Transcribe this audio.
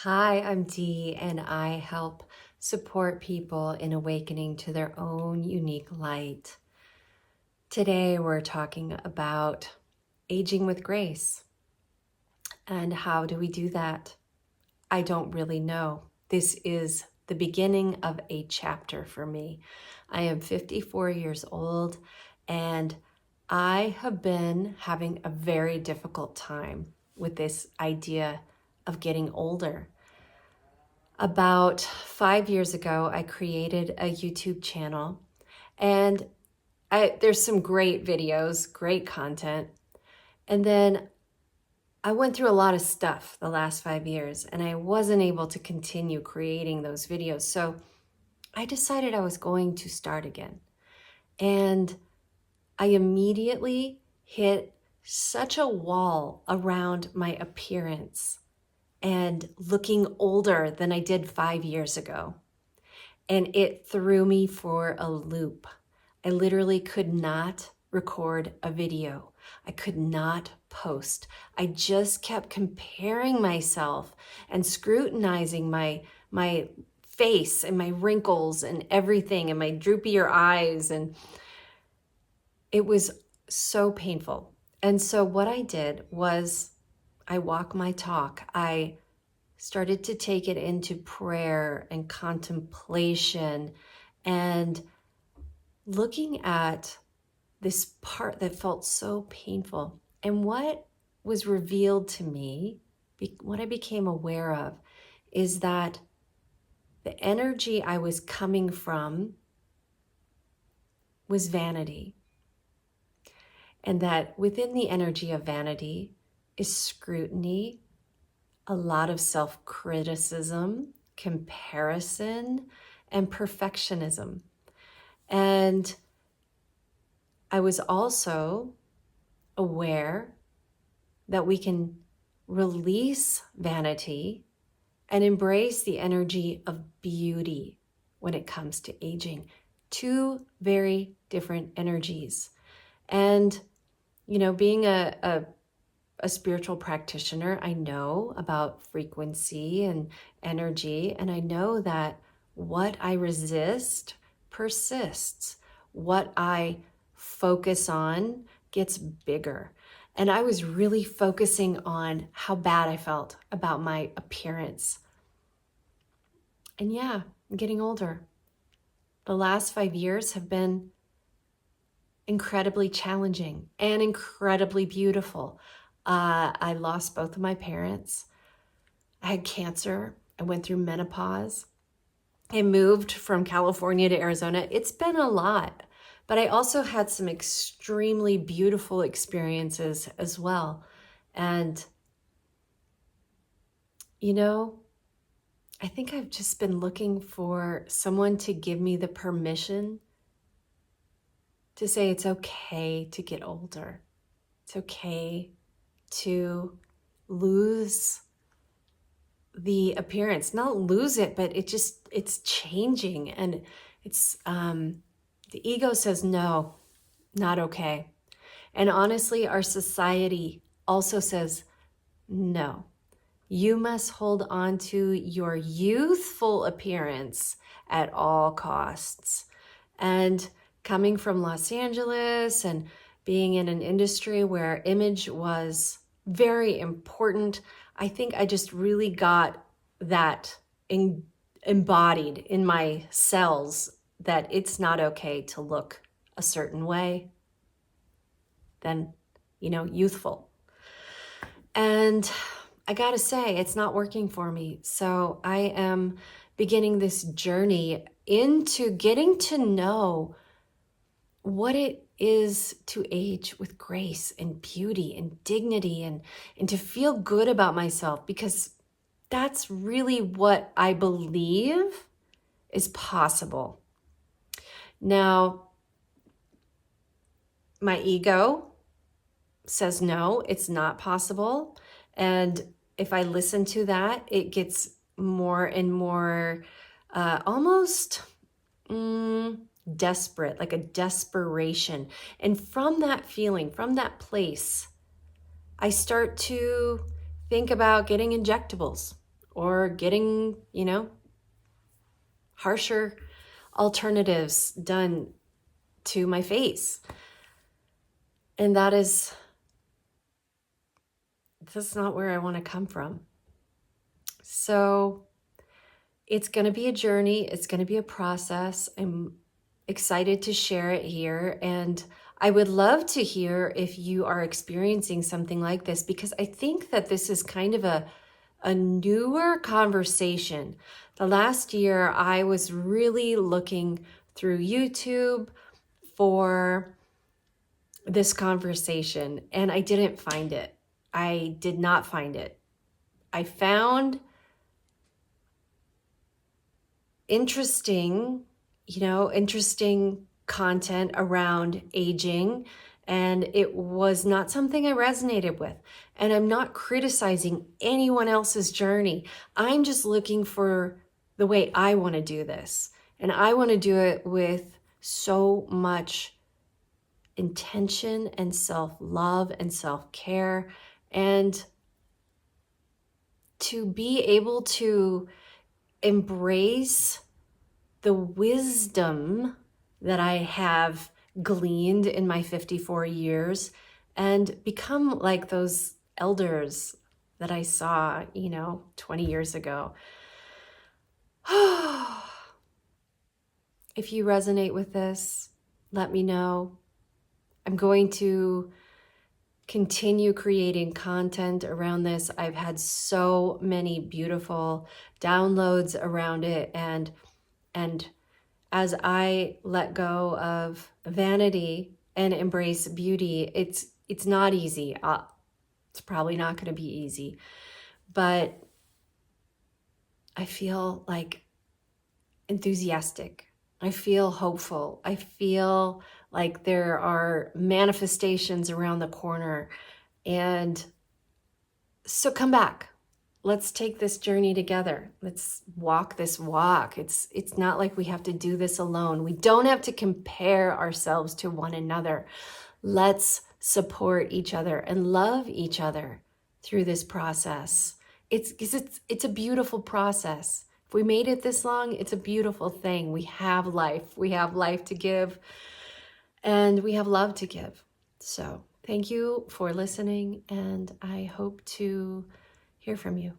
Hi, I'm Dee, and I help support people in awakening to their own unique light. Today, we're talking about aging with grace. And how do we do that? I don't really know. This is the beginning of a chapter for me. I am 54 years old, and I have been having a very difficult time with this idea of getting older. About 5 years ago, I created a YouTube channel, and there's some great videos, great content. And then I went through a lot of stuff the last 5 years, and I wasn't able to continue creating those videos. So I decided I was going to start again. And I immediately hit such a wall around my appearance and looking older than I did 5 years ago. And it threw me for a loop. I literally could not record a video. I could not post. I just kept comparing myself and scrutinizing my face and my wrinkles and everything and my droopier eyes. And it was so painful. And so what I did was I walk my talk. I started to take it into prayer and contemplation and looking at this part that felt so painful. And what was revealed to me, what I became aware of, is that the energy I was coming from was vanity. And that within the energy of vanity is scrutiny, a lot of self-criticism, comparison, and perfectionism. And I was also aware that we can release vanity and embrace the energy of beauty when it comes to aging. Two very different energies. And, being a spiritual practitioner, I know about frequency and energy, and I know that what I resist persists. What I focus on gets bigger. And I was really focusing on how bad I felt about my appearance. And yeah, I'm getting older. The last 5 years have been incredibly challenging and incredibly beautiful. I lost both of my parents. I had cancer. I went through menopause. I moved from California to Arizona. It's been a lot, but I also had some extremely beautiful experiences as well. And, I think I've just been looking for someone to give me the permission to say it's okay to get older. It's okay to lose the appearance, not lose it, but it's changing. And it's, the ego says, no, not okay. And honestly, our society also says, no, you must hold on to your youthful appearance at all costs. And coming from Los Angeles and being in an industry where image was very important, I think I just really got that embodied in my cells that it's not okay to look a certain way than, youthful. And I gotta say, it's not working for me. So I am beginning this journey into getting to know what it is to age with grace and beauty and dignity and to feel good about myself, because that's really what I believe is possible. Now, my ego says, no, it's not possible. And if I listen to that, it gets more and more almost desperate, like a desperation. And from that feeling, from that place, I start to think about getting injectables or getting, harsher alternatives done to my face. And that's not where I want to come from. So it's going to be a journey. It's going to be a process. I'm excited to share it here. And I would love to hear if you are experiencing something like this, because I think that this is kind of a newer conversation. The last year, I was really looking through YouTube for this conversation, and I didn't find it. I did not find it. I found interesting content around aging, and it was not something I resonated with. And I'm not criticizing anyone else's journey. I'm just looking for the way I want to do this. And I want to do it with so much intention and self-love and self-care, and to be able to embrace the wisdom that I have gleaned in my 54 years and become like those elders that I saw, 20 years ago. If you resonate with this, let me know. I'm going to continue creating content around this. I've had so many beautiful downloads around it, and as I let go of vanity and embrace beauty, it's not easy. It's probably not going to be easy, but I feel like enthusiastic. I feel hopeful. I feel like there are manifestations around the corner. And so come back. Let's take this journey together. Let's walk this walk. It's not like we have to do this alone. We don't have to compare ourselves to one another. Let's support each other and love each other through this process. It's a beautiful process. If we made it this long, it's a beautiful thing. We have life. We have life to give, and we have love to give. So thank you for listening, and I hope to hear from you.